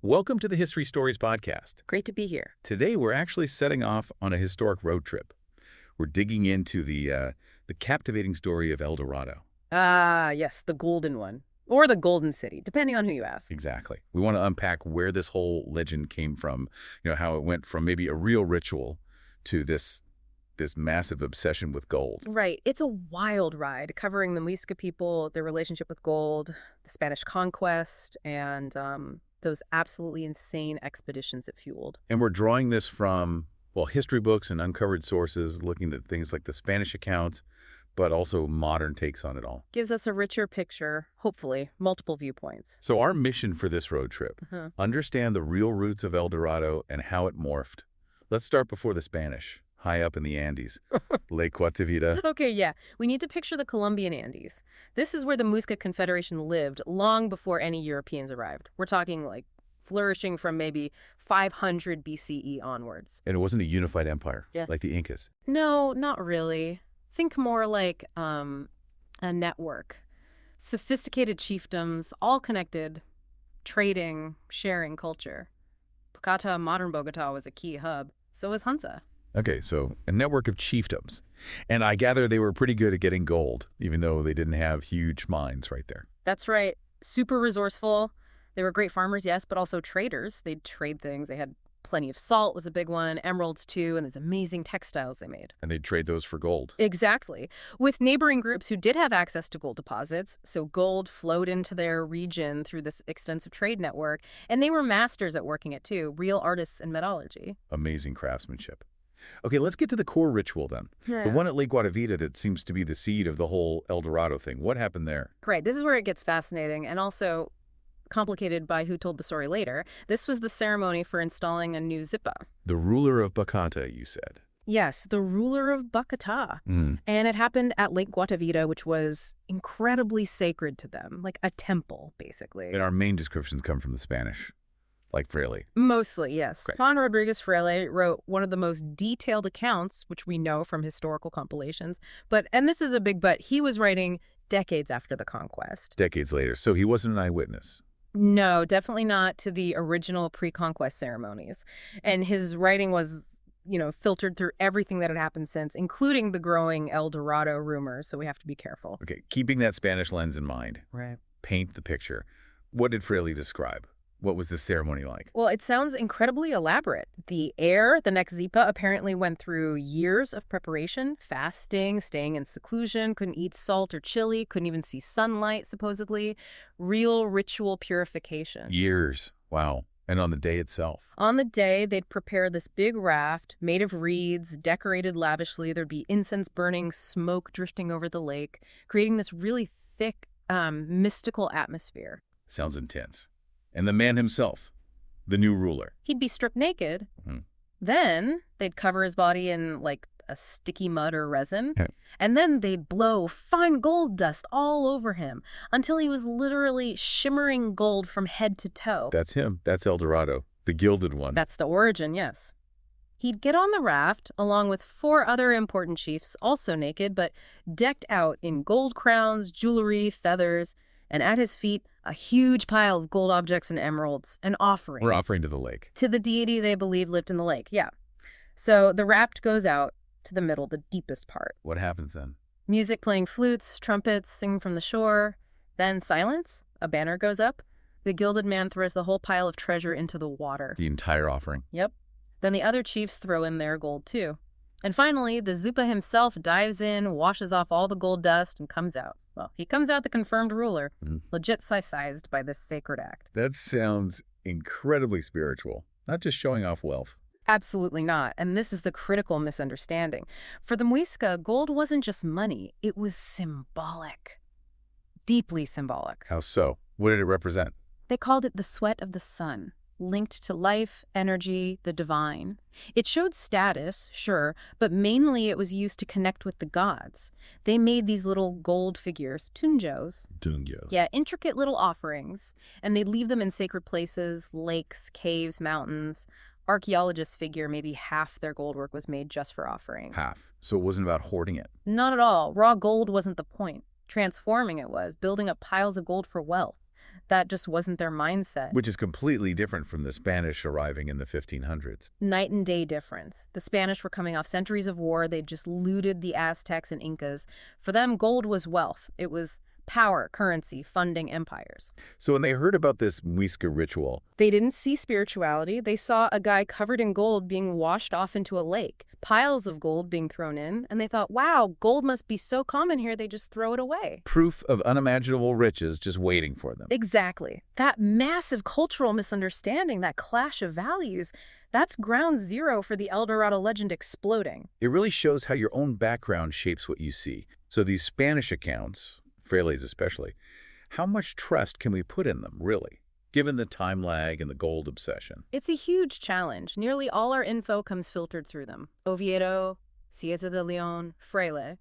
Welcome to the History Stories podcast. Great to be here. Today we're actually setting off on a historic road trip. We're digging into the captivating story of El Dorado. Ah, yes, the golden one. Or the Golden City, depending on who you ask. Exactly. We want to unpack where this whole legend came from, how it went from maybe a real ritual to this massive obsession with gold. Right. It's a wild ride covering the Muisca people, their relationship with gold, the Spanish conquest, and those absolutely insane expeditions it fueled. And we're drawing this from, well, history books and uncovered sources, looking at things like the Spanish accounts, but also modern takes on it all. Gives us a richer picture, hopefully, multiple viewpoints. So our mission for this road trip, understand the real roots of El Dorado and how it morphed. Let's start before the Spanish, high up in the Andes, Lake Guatavita. Okay, yeah. We need to picture the Colombian Andes. This is where the Muisca Confederation lived long before any Europeans arrived. We're talking like flourishing from maybe 500 BCE onwards. And it wasn't a unified empire, like the Incas. No, not really. Think more like a network. Sophisticated chiefdoms, all connected, trading, sharing culture. Bogota, modern Bogota, was a key hub. So was Hunza. Okay, so a network of chiefdoms. And I gather they were pretty good at getting gold, even though they didn't have huge mines right there. That's right. Super resourceful. They were great farmers, yes, but also traders. They'd trade things. They had plenty of salt was a big one, emeralds too, and these amazing textiles they made. And they'd trade those for gold. Exactly. With neighboring groups who did have access to gold deposits, so gold flowed into their region through this extensive trade network, and they were masters at working it too, real artists in metallurgy. Amazing craftsmanship. Okay, let's get to the core ritual then. Yeah. The one at Lake Guatavita that seems to be the seed of the whole El Dorado thing. What happened there? Right. This is where it gets fascinating and also complicated by who told the story later. This was the ceremony for installing a new Zipa. The ruler of Bacata, you said. Yes, the ruler of Bogota. And it happened at Lake Guatavita, which was incredibly sacred to them, like a temple, basically. And our main descriptions come from the Spanish, like Fraile. Mostly, yes. Great. Juan Rodriguez Fraile wrote one of the most detailed accounts, which we know from historical compilations. And this is a big but, he was writing decades after the conquest. Decades later, so he wasn't an eyewitness. No, definitely not to the original pre-conquest ceremonies. And his writing was, filtered through everything that had happened since, including the growing El Dorado rumors, so we have to be careful. Okay, keeping that Spanish lens in mind. Right. Paint the picture. What did Fraile describe? What was this ceremony like? Well, it sounds incredibly elaborate. The heir, the next Zipa, apparently went through years of preparation, fasting, staying in seclusion, couldn't eat salt or chili, couldn't even see sunlight, supposedly. Real ritual purification. Years. Wow. And on the day itself? On the day, they'd prepare this big raft made of reeds, decorated lavishly. There'd be incense burning, smoke drifting over the lake, creating this really thick, mystical atmosphere. Sounds intense. And the man himself, the new ruler. He'd be stripped naked. Then they'd cover his body in like a sticky mud or resin. And then they'd blow fine gold dust all over him until he was literally shimmering gold from head to toe. That's him. That's El Dorado, the gilded one. That's the origin, yes. He'd get on the raft along with 4 other important chiefs, also naked, but decked out in gold crowns, jewelry, feathers, and at his feet, a huge pile of gold objects and emeralds, an offering. We're offering to the lake. To the deity they believe lived in the lake, yeah. So the raft goes out to the middle, the deepest part. What happens then? Music playing flutes, trumpets, singing from the shore. Then silence. A banner goes up. The Gilded Man throws the whole pile of treasure into the water. The entire offering. Yep. Then the other chiefs throw in their gold too. And finally, the Zipa himself dives in, washes off all the gold dust, and comes out. Well, he comes out the confirmed ruler, legit sized by this sacred act. That sounds incredibly spiritual, not just showing off wealth. Absolutely not. And this is the critical misunderstanding. For the Muisca, gold wasn't just money. It was symbolic. Deeply symbolic. How so? What did it represent? They called it the sweat of the sun, linked to life, energy, the divine. It showed status, sure, but mainly it was used to connect with the gods. They made these little gold figures, tunjos. Tunjos. Yeah, intricate little offerings, and they'd leave them in sacred places, lakes, caves, mountains. Archaeologists figure maybe half their gold work was made just for offering. Half. So it wasn't about hoarding it. Not at all. Raw gold wasn't the point. Transforming it was, building up piles of gold for wealth. That just wasn't their mindset. Which is completely different from the Spanish arriving in the 1500s. Night and day difference. The Spanish were coming off centuries of war. They'd just looted the Aztecs and Incas. For them, gold was wealth. It was power, currency, funding empires. So when they heard about this Muisca ritual, They didn't see spirituality. They saw a guy covered in gold being washed off into a lake, piles of gold being thrown in, and they thought, wow, gold must be so common here, they just throw it away. proof of unimaginable riches just waiting for them. Exactly. That massive cultural misunderstanding, that clash of values, that's ground zero for the El Dorado legend exploding. It really shows how your own background shapes what you see. So these Spanish accounts, Fraile's especially, how much trust can we put in them, really, given the time lag and the gold obsession? It's a huge challenge. Nearly all our info comes filtered through them. Oviedo, Cieza de Leon, Fraile.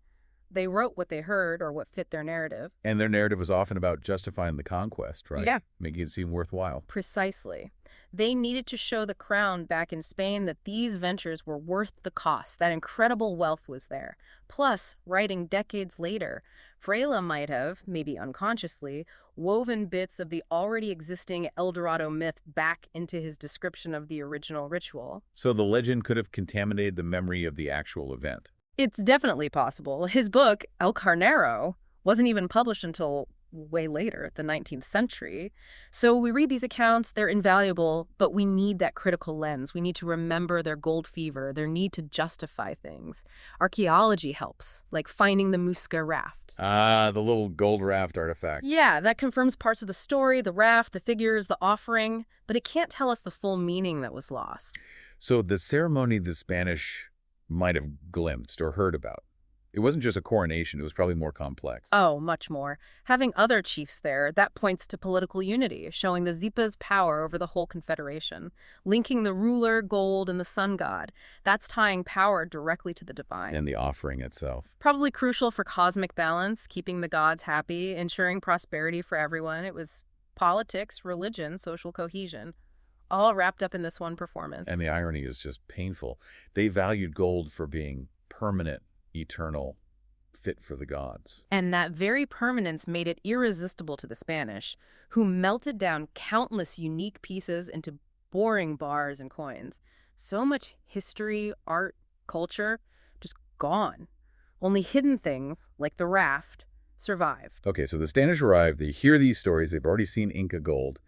They wrote what they heard or what fit their narrative. And their narrative was often about justifying the conquest, right? Yeah. Making it seem worthwhile. Precisely. They needed to show the crown back in Spain that these ventures were worth the cost, that incredible wealth was there. Plus, writing decades later, Fraile might have, maybe unconsciously, woven bits of the already existing El Dorado myth back into his description of the original ritual. So the legend could have contaminated the memory of the actual event. It's definitely possible. His book, El Carnero, wasn't even published until way later, the 19th century. So we read these accounts, they're invaluable, but we need that critical lens. We need to remember their gold fever, their need to justify things. Archaeology helps, like finding the Muisca raft. Ah, the little gold raft artifact. Yeah, that confirms parts of the story, the raft, the figures, the offering, but it can't tell us the full meaning that was lost. So the ceremony the Spanish might have glimpsed or heard about, it wasn't just a coronation, it was probably more complex. Oh, much more. Having other chiefs there, that points to political unity, showing the Zipa's power over the whole confederation. Linking the ruler, gold, and the sun god. That's tying power directly to the divine. And the offering itself. Probably crucial for cosmic balance, keeping the gods happy, ensuring prosperity for everyone. It was politics, religion, social cohesion, all wrapped up in this one performance. And the irony is just painful. They valued gold for being permanent, eternal, fit for the gods. And that very permanence made it irresistible to the Spanish, who melted down countless unique pieces into boring bars and coins. So much history, art, culture, just gone. Only hidden things, like the raft, survived. Okay, so the Spanish arrive, they hear these stories, they've already seen Inca gold.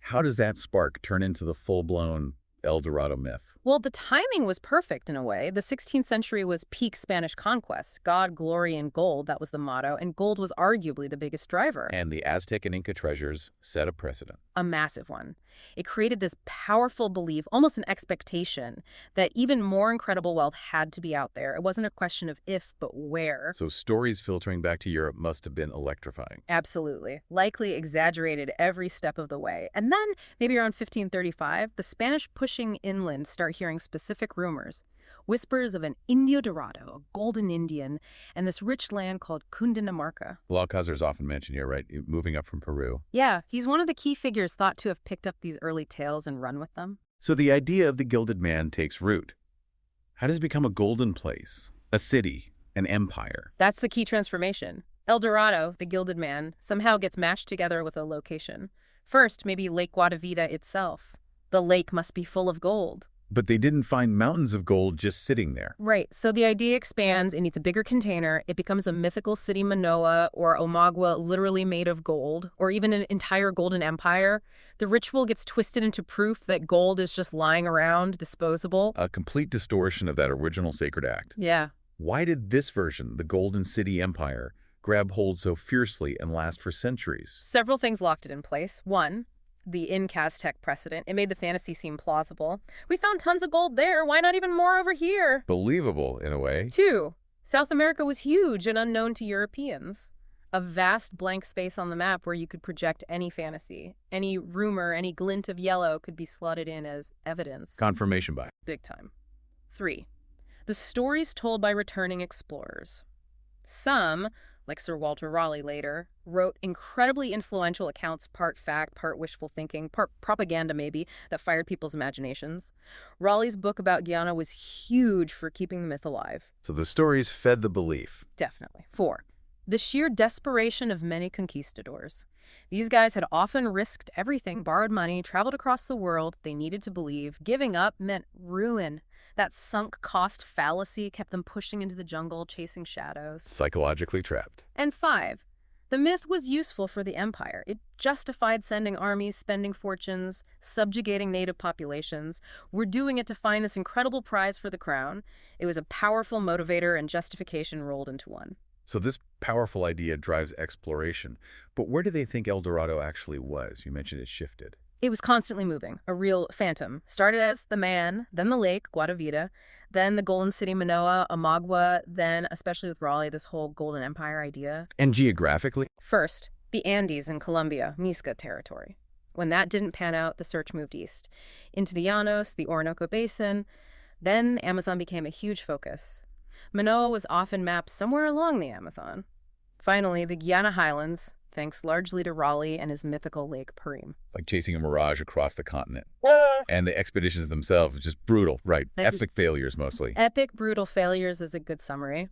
How does that spark turn into the full-blown El Dorado myth? Well, the timing was perfect in a way. The 16th century was peak Spanish conquest. God, glory, and gold, that was the motto, and gold was arguably the biggest driver. And the Aztec and Inca treasures set a precedent. A massive one. It created this powerful belief, almost an expectation, that even more incredible wealth had to be out there. It wasn't a question of if, but where. So stories filtering back to Europe must have been electrifying. Absolutely. Likely exaggerated every step of the way. And then, maybe around 1535, the Spanish pushing inland start hearing specific rumors. Whispers of an Indio Dorado, a golden Indian, and this rich land called Cundinamarca. Alcázar is often mentioned here, right? Moving up from Peru. Yeah, he's one of the key figures thought to have picked up these early tales and run with them. So the idea of the Gilded Man takes root. How does it become a golden place, a city, an empire? That's the key transformation. El Dorado, the Gilded Man, somehow gets mashed together with a location. First, maybe Lake Guatavita itself. The lake must be full of gold. But they didn't find mountains of gold just sitting there. Right, so the idea expands, it needs a bigger container, it becomes a mythical city Manoa or Omagua literally made of gold, or even an entire golden empire. The ritual gets twisted into proof that gold is just lying around, disposable. A complete distortion of that original sacred act. Yeah. Why did this version, the Golden City Empire, grab hold so fiercely and last for centuries? Several things locked it in place. One, the Aztec precedent. It made the fantasy seem plausible. We found tons of gold there. Why not even more over here? Believable, in a way. Two, South America was huge and unknown to Europeans. A vast blank space on the map where you could project any fantasy. Any rumor, any glint of yellow could be slotted in as evidence. Confirmation bias. Big time. Three, the stories told by returning explorers. Some, like Sir Walter Raleigh later, wrote incredibly influential accounts, part fact, part wishful thinking, part propaganda maybe, that fired people's imaginations. Raleigh's book about Guyana was huge for keeping the myth alive. So the stories fed the belief. Definitely. Four, The sheer desperation of many conquistadors. These guys had often risked everything, borrowed money, traveled across the world. They needed to believe. Giving up meant ruin. That sunk cost fallacy kept them pushing into the jungle, chasing shadows. Psychologically trapped. And 5, the myth was useful for the empire. It justified sending armies, spending fortunes, subjugating native populations. We're doing it to find this incredible prize for the crown. It was a powerful motivator, and justification rolled into one. So this powerful idea drives exploration. But where do they think El Dorado actually was? You mentioned it shifted. It was constantly moving, a real phantom. Started as the man, then the lake, Guatavita, then the Golden City, Manoa, Amagua, then, especially with Raleigh, this whole Golden Empire idea. And geographically? First, the Andes in Colombia, Muisca territory. When that didn't pan out, the search moved east, into the Llanos, the Orinoco Basin. Then the Amazon became a huge focus. Manoa was often mapped somewhere along the Amazon. Finally, the Guiana Highlands, thanks largely to Raleigh and his mythical Lake Parim. Like chasing a mirage across the continent. And the expeditions themselves, just brutal, right? Epic failures mostly. Epic, brutal failures is a good summary.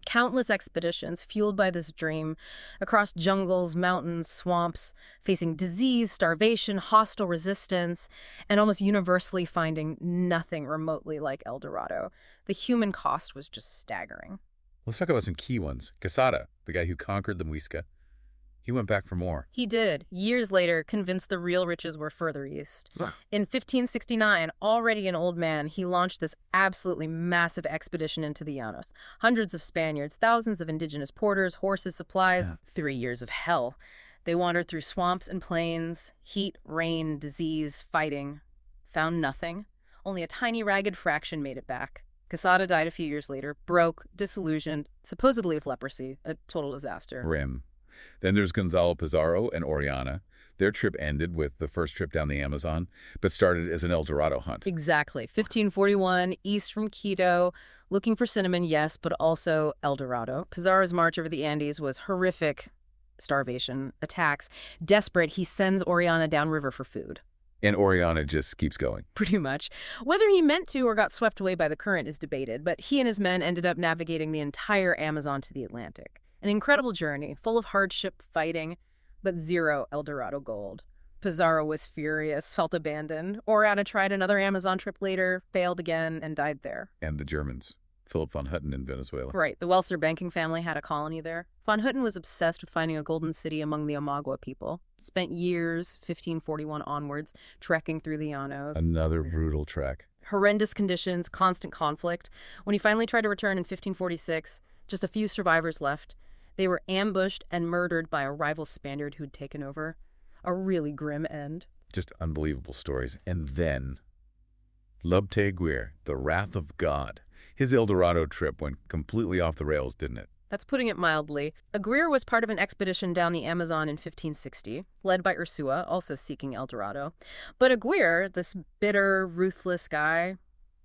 Countless expeditions fueled by this dream across jungles, mountains, swamps, facing disease, starvation, hostile resistance, and almost universally finding nothing remotely like El Dorado. The human cost was just staggering. Let's talk about some key ones. Quesada, the guy who conquered the Muisca, he went back for more. He did, years later, convinced the real riches were further east. Huh. In 1569, already an old man, he launched this absolutely massive expedition into the Llanos. Hundreds of Spaniards, thousands of indigenous porters, horses, supplies. Yeah. 3 years of hell. They wandered through swamps and plains, heat, rain, disease, fighting. Found nothing. Only a tiny ragged fraction made it back. Quesada died a few years later, broke, disillusioned, supposedly of leprosy, a total disaster. Grim. Then there's Gonzalo Pizarro and Oriana. Their trip ended with the first trip down the Amazon, but started as an El Dorado hunt. Exactly. 1541, east from Quito, looking for cinnamon, yes, but also El Dorado. Pizarro's march over the Andes was horrific. Starvation, attacks. Desperate, he sends Oriana downriver for food. And Oriana just keeps going. Pretty much. Whether he meant to or got swept away by the current is debated, but he and his men ended up navigating the entire Amazon to the Atlantic. An incredible journey, full of hardship, fighting, but zero El Dorado gold. Pizarro was furious, felt abandoned. Oriana tried another Amazon trip later, failed again, and died there. And the Germans. Philip von Hutten in Venezuela. Right, the Welser banking family had a colony there. Von Hutten was obsessed with finding a golden city among the Amagua people. Spent years, 1541 onwards, trekking through the Llanos. Another brutal trek. Horrendous conditions, constant conflict. When he finally tried to return in 1546, just a few survivors left. They were ambushed and murdered by a rival Spaniard who'd taken over. A really grim end. Just unbelievable stories. And then, Lobte Aguirre, the wrath of God. His El Dorado trip went completely off the rails, didn't it? That's putting it mildly. Aguirre was part of an expedition down the Amazon in 1560, led by Ursua, also seeking El Dorado. But Aguirre, this bitter, ruthless guy,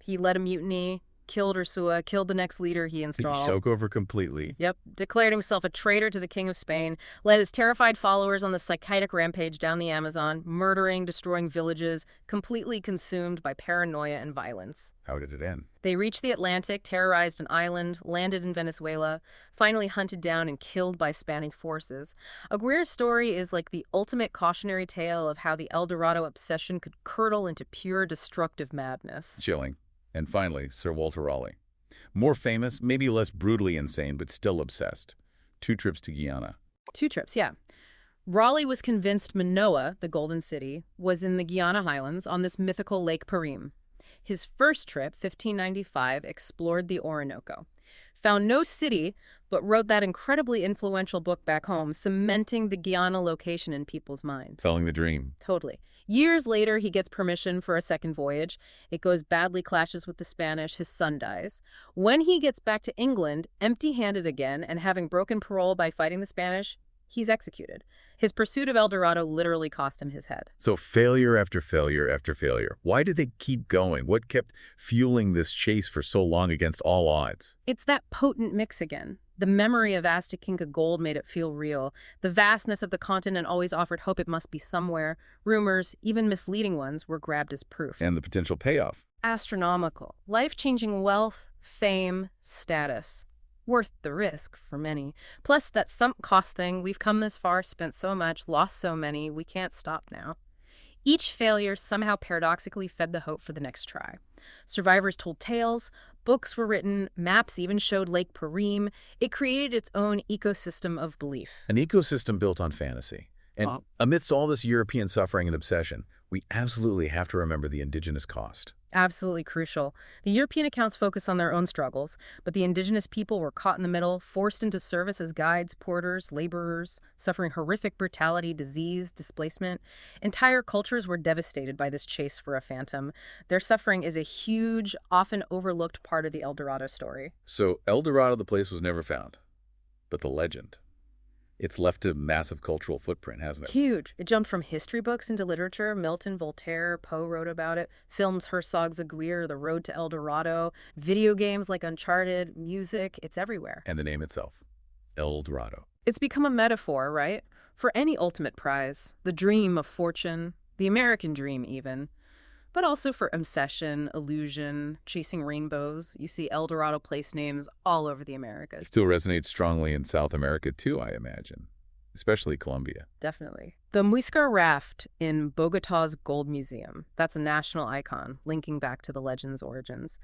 he led a mutiny, killed Ursua, killed the next leader he installed. Choke over completely. Yep, declared himself a traitor to the King of Spain, led his terrified followers on the psychotic rampage down the Amazon, murdering, destroying villages, completely consumed by paranoia and violence. How did it end? They reached the Atlantic, terrorized an island, landed in Venezuela, finally hunted down and killed by Spanish forces. Aguirre's story is like the ultimate cautionary tale of how the El Dorado obsession could curdle into pure destructive madness. Chilling. And finally, Sir Walter Raleigh. More famous, maybe less brutally insane, but still obsessed. 2 trips to Guyana. 2 trips, yeah. Raleigh was convinced Manoa, the Golden City, was in the Guiana Highlands on this mythical Lake Parim. His first trip, 1595, explored the Orinoco. Found no city, but wrote that incredibly influential book back home, cementing the Guyana location in people's minds. Felling the dream. Totally. Years later, he gets permission for a second voyage. It goes badly, clashes with the Spanish. His son dies. When he gets back to England, empty-handed again, and having broken parole by fighting the Spanish, he's executed. His pursuit of El Dorado literally cost him his head. So failure after failure after failure. Why did they keep going? What kept fueling this chase for so long against all odds? It's that potent mix again. The memory of Aztec Inca gold made it feel real. The vastness of the continent always offered hope it must be somewhere. Rumors, even misleading ones, were grabbed as proof. And the potential payoff. Astronomical. Life-changing wealth, fame, status. worth the risk for many. Plus, that sunk cost thing, we've come this far, spent so much, lost so many, we can't stop now. Each failure somehow paradoxically fed the hope for the next try. Survivors told tales, books were written, maps even showed Lake Perim. It created its own ecosystem of belief. An ecosystem built on fantasy. And amidst all this European suffering and obsession, we absolutely have to remember the indigenous cost. Absolutely crucial. The European accounts focus on their own struggles, but the indigenous people were caught in the middle, forced into service as guides, porters, laborers, suffering horrific brutality, disease, displacement. Entire cultures were devastated by this chase for a phantom. Their suffering is a huge, often overlooked part of the El Dorado story. So El Dorado, the place, was never found. But the legend, it's left a massive cultural footprint, hasn't it? Huge. It jumped from history books into literature. Milton, Voltaire, Poe wrote about it. Films Herzog's Aguirre, The Road to El Dorado. Video games like Uncharted. Music. It's everywhere. And the name itself, El Dorado. It's become a metaphor, right? For any ultimate prize. The dream of fortune. The American dream, even. But also for obsession, illusion, chasing rainbows. You see El Dorado place names all over the Americas. It still resonates strongly in South America, too, I imagine. Especially Colombia. Definitely. The Muisca raft in Bogota's Gold Museum. That's a national icon, linking back to the legend's origins.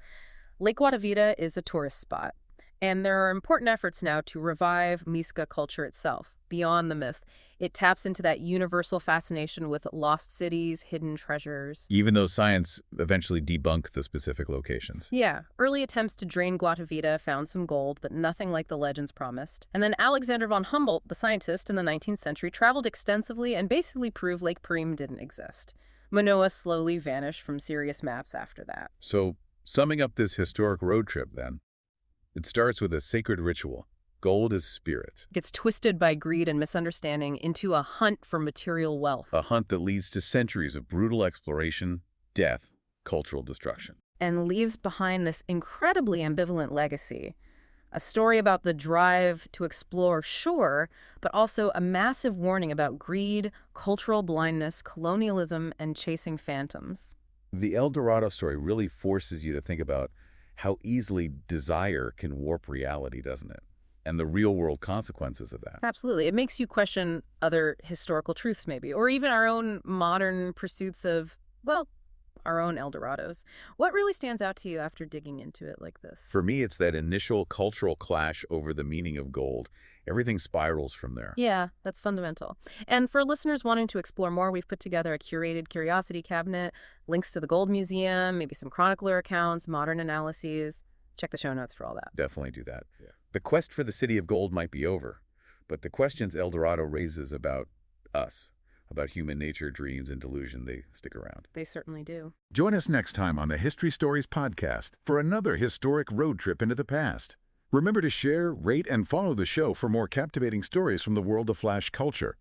Lake Guatavita is a tourist spot. And there are important efforts now to revive Muisca culture itself, beyond the myth. It taps into that universal fascination with lost cities, hidden treasures. Even though science eventually debunked the specific locations. Yeah, early attempts to drain Guatavita found some gold, but nothing like the legends promised. And then Alexander von Humboldt, the scientist in the 19th century, traveled extensively and basically proved Lake Perim didn't exist. Manoa slowly vanished from serious maps after that. So, summing up this historic road trip then, it starts with a sacred ritual. Gold is spirit. Gets twisted by greed and misunderstanding into a hunt for material wealth. A hunt that leads to centuries of brutal exploration, death, cultural destruction. And leaves behind this incredibly ambivalent legacy. A story about the drive to explore, sure, but also a massive warning about greed, cultural blindness, colonialism, and chasing phantoms. The El Dorado story really forces you to think about how easily desire can warp reality, doesn't it? And the real-world consequences of that. Absolutely. It makes you question other historical truths, maybe, or even our own modern pursuits of, well, our own El Dorados. What really stands out to you after digging into it like this? For me, it's that initial cultural clash over the meaning of gold. Everything spirals from there. Yeah, that's fundamental. And for listeners wanting to explore more, we've put together a curated curiosity cabinet, links to the Gold Museum, maybe some chronicler accounts, modern analyses. Check the show notes for all that. Definitely do that. Yeah. The quest for the city of gold might be over, but the questions El Dorado raises about us, about human nature, dreams, and delusion, they stick around. They certainly do. Join us next time on the History Stories podcast for another historic road trip into the past. Remember to share, rate, and follow the show for more captivating stories from the world of Flash culture.